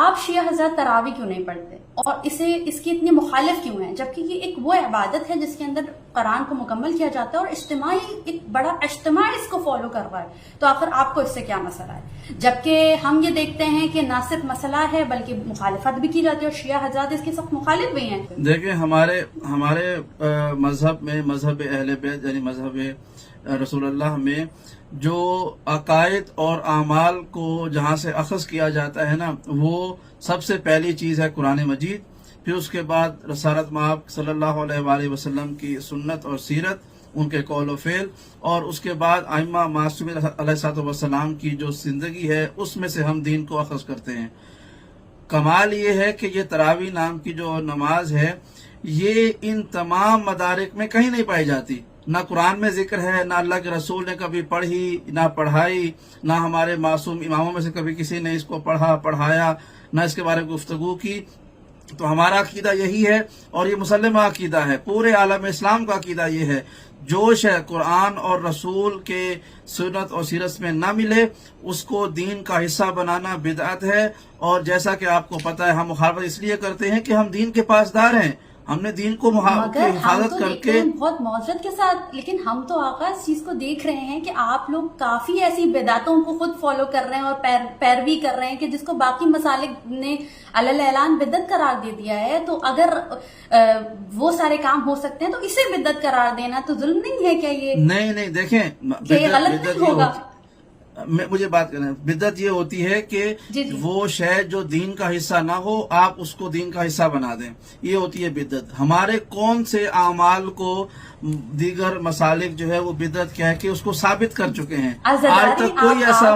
آپ شیعہ حضرات تراوی کیوں نہیں پڑھتے اور اس کی اتنی مخالف کیوں ہیں، جبکہ یہ ایک وہ عبادت ہے جس کے اندر قرآن کو مکمل کیا جاتا ہے اور اجتماعی ایک بڑا اجتماع اس کو فالو کر رہا ہے، تو آخر آپ کو اس سے کیا مسئلہ ہے؟ جبکہ ہم یہ دیکھتے ہیں کہ نہ صرف مسئلہ ہے بلکہ مخالفت بھی کی جاتی ہے اور شیعہ حضرات اس کے سخت مخالف بھی ہیں۔ دیکھیں ہمارے مذہب میں، مذہب اہل بیت یعنی مذہب رسول اللہ میں جو عقائد اور اعمال کو جہاں سے اخذ کیا جاتا ہے نا، وہ سب سے پہلی چیز ہے قرآن مجید، پھر اس کے بعد رسالت مآب صلی اللہ علیہ وآلہ وسلم کی سنت اور سیرت، ان کے قول و فعل، اور اس کے بعد ائمہ معصومین علیہ السلام کی جو زندگی ہے اس میں سے ہم دین کو اخذ کرتے ہیں۔ کمال یہ ہے کہ یہ تراویح نام کی جو نماز ہے یہ ان تمام مدارک میں کہیں نہیں پائی جاتی، نہ قرآن میں ذکر ہے، نہ اللہ کے رسول نے کبھی پڑھی نہ پڑھائی، نہ ہمارے معصوم اماموں میں سے کبھی کسی نے اس کو پڑھا پڑھایا، نہ اس کے بارے میں گفتگو کی۔ تو ہمارا عقیدہ یہی ہے اور یہ مسلمہ عقیدہ ہے، پورے عالم اسلام کا عقیدہ یہ ہے، جو شے قرآن اور رسول کے سنت اور سیرت میں نہ ملے اس کو دین کا حصہ بنانا بدعت ہے۔ اور جیسا کہ آپ کو پتہ ہے ہم مخالفت اس لیے کرتے ہیں کہ ہم دین کے پاسدار ہیں، ہم نے دین کو حفاظت کر کے بہت معذرت کے ساتھ، لیکن ہم تو آقا اس چیز کو دیکھ رہے ہیں کہ آپ لوگ کافی ایسی بدعتوں کو خود فالو کر رہے ہیں اور پیروی کر رہے ہیں کہ جس کو باقی مسالک نے علی اعلان بدعت قرار دے دیا ہے۔ تو اگر وہ سارے کام ہو سکتے ہیں تو اسے بدعت قرار دینا تو ظلم نہیں ہے کیا؟ یہ نہیں دیکھیں، یہ غلط نہیں ہوگا؟ مجھے بات کرنا ہے، بدعت یہ ہوتی ہے کہ وہ شے جو دین کا حصہ نہ ہو آپ اس کو دین کا حصہ بنا دیں، یہ ہوتی ہے بدعت۔ ہمارے کون سے اعمال کو دیگر مسالک جو ہے وہ بدعت کہہ کے اس کو ثابت کر چکے ہیں؟ آج تک کوئی ایسا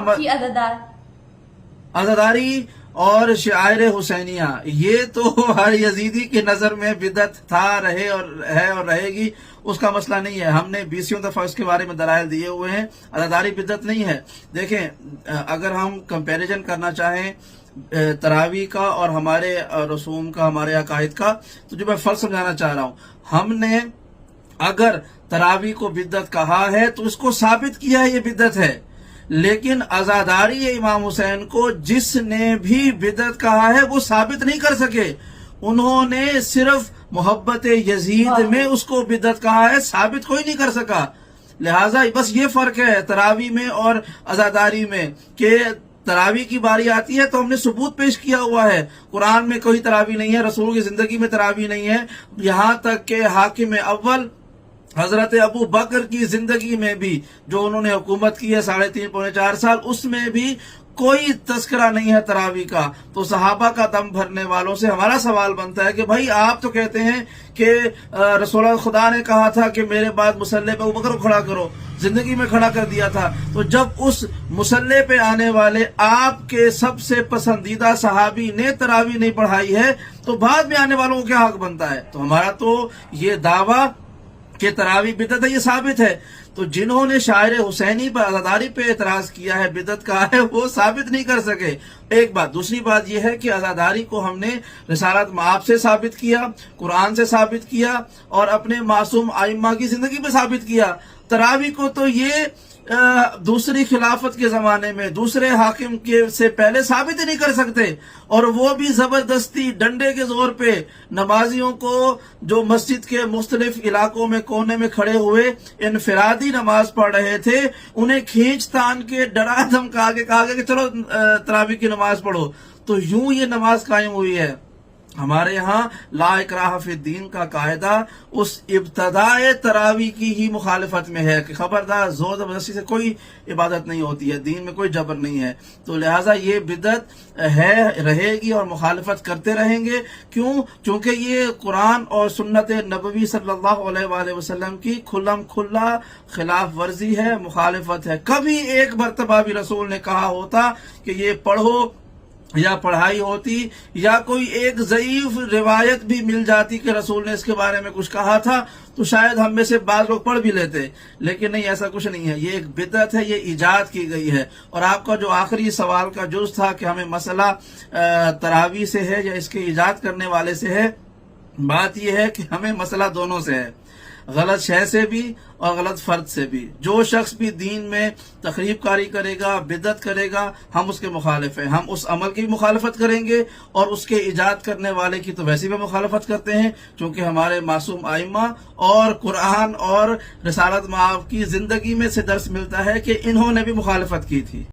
عزاداری اور شعائر حسینیہ یہ تو ہر یزیدی کی نظر میں بدعت تھا، رہے اور ہے اور رہے گی، اس کا مسئلہ نہیں ہے۔ ہم نے 20 دفعہ اس کے بارے میں دلائل دیے ہوئے ہیں، عزاداری بدعت نہیں ہے۔ دیکھیں اگر ہم کمپیریزن کرنا چاہیں تراویح کا اور ہمارے رسوم کا، ہمارے عقائد کا، تو جو میں فرق سمجھانا چاہ رہا ہوں، ہم نے اگر تراویح کو بدعت کہا ہے تو اس کو ثابت کیا ہے یہ بدعت ہے، لیکن عزاداری امام حسین کو جس نے بھی بدعت کہا ہے وہ ثابت نہیں کر سکے، انہوں نے صرف محبت یزید میں اس کو بدعت کہا ہے، ثابت کوئی نہیں کر سکا۔ لہٰذا بس یہ فرق ہے تراویح میں اور عزاداری میں کہ تراویح کی باری آتی ہے تو ہم نے ثبوت پیش کیا ہوا ہے، قرآن میں کوئی تراویح نہیں ہے، رسول کی زندگی میں تراویح نہیں ہے، یہاں تک کہ حاکم اول حضرت ابو بکر کی زندگی میں بھی جو انہوں نے حکومت کی ہے 3.5 پونے 4 سال، اس میں بھی کوئی تذکرہ نہیں ہے تراویح کا۔ تو صحابہ کا دم بھرنے والوں سے ہمارا سوال بنتا ہے کہ بھائی آپ تو کہتے ہیں کہ رسول اللہ خدا نے کہا تھا کہ میرے بعد مصلی پہ ابو بکر کو کھڑا کرو، زندگی میں کھڑا کر دیا تھا، تو جب اس مصلی پہ آنے والے آپ کے سب سے پسندیدہ صحابی نے تراویح نہیں پڑھائی ہے تو بعد میں آنے والوں کو کیا حق بنتا ہے؟ تو ہمارا تو یہ دعویٰ کہ تراویح بدعت ہے یہ ثابت ہے۔ تو جنہوں نے شاعر حسینی پر عزاداری پہ اعتراض کیا ہے، بدعت کہا ہے، وہ ثابت نہیں کر سکے، ایک بات۔ دوسری بات یہ ہے کہ عزاداری کو ہم نے رسالت مآب سے ثابت کیا، قرآن سے ثابت کیا اور اپنے معصوم ائمہ کی زندگی پہ ثابت کیا۔ تراویح کو تو یہ دوسری خلافت کے زمانے میں دوسرے حاکم کے سے پہلے ثابت ہی نہیں کر سکتے، اور وہ بھی زبردستی ڈنڈے کے زور پہ نمازیوں کو جو مسجد کے مختلف علاقوں میں کونے میں کھڑے ہوئے انفرادی نماز پڑھ رہے تھے، انہیں کھینچ تان کے ڈرا دھمکا کے کہا گیا کہ چلو تراویح کی نماز پڑھو۔ تو یوں یہ نماز قائم ہوئی ہے۔ ہمارے یہاں لا اکراہ فی الدین کا قاعدہ اس ابتداء تراویح کی ہی مخالفت میں ہے کہ خبردار زور زبردستی سے کوئی عبادت نہیں ہوتی ہے، دین میں کوئی جبر نہیں ہے۔ تو لہٰذا یہ بدعت ہے، رہے گی اور مخالفت کرتے رہیں گے۔ کیوں؟ چونکہ یہ قرآن اور سنت نبوی صلی اللہ علیہ وآلہ وسلم کی کھلم کھلا خلاف ورزی ہے، مخالفت ہے۔ کبھی ایک مرتبہ بھی رسول نے کہا ہوتا کہ یہ پڑھو یا پڑھائی ہوتی، یا کوئی ایک ضعیف روایت بھی مل جاتی کہ رسول نے اس کے بارے میں کچھ کہا تھا تو شاید ہم میں سے بعض لوگ پڑھ بھی لیتے، لیکن نہیں، ایسا کچھ نہیں ہے۔ یہ ایک بدعت ہے، یہ ایجاد کی گئی ہے۔ اور آپ کا جو آخری سوال کا جز تھا کہ ہمیں مسئلہ تراویح سے ہے یا اس کے ایجاد کرنے والے سے ہے، بات یہ ہے کہ ہمیں مسئلہ دونوں سے ہے۔ غلط شے سے بھی اور غلط فرد سے بھی. جو شخص بھی دین میں تخریب کاری کرے گا، بدعت کرے گا، ہم اس کے مخالف ہیں. ہم اس عمل کی بھی مخالفت کریں گے اور اس کے ایجاد کرنے والے کی تو ویسے بھی مخالفت کرتے ہیں، چونکہ ہمارے معصوم ائمہ اور قرآن اور رسالت مآب کی زندگی میں سے درس ملتا ہے کہ انہوں نے بھی مخالفت کی تھی.